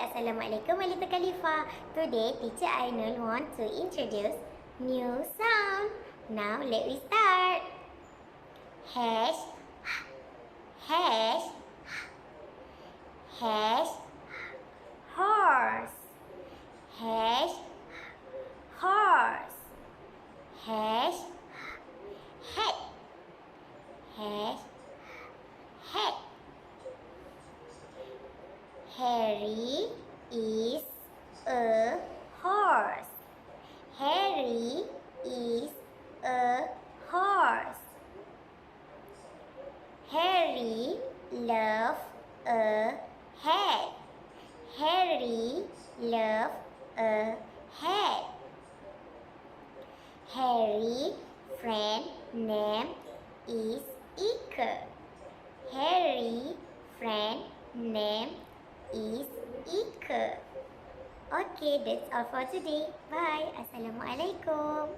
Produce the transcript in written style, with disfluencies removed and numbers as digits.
Assalamualaikum Walita Khalifah. Today, teacher Ainul want to introduce new sound. Now, let me start. Hash, hash, hash, horse. Hash, horse. Hash, hat. Hash, hat. Harry is a horse. Harry is a horse. Harry loves a hat. Harry loves a hat. Harry friend name is Iker. Harry friend name is Iker. Okay, that's all for today. Bye. Assalamualaikum.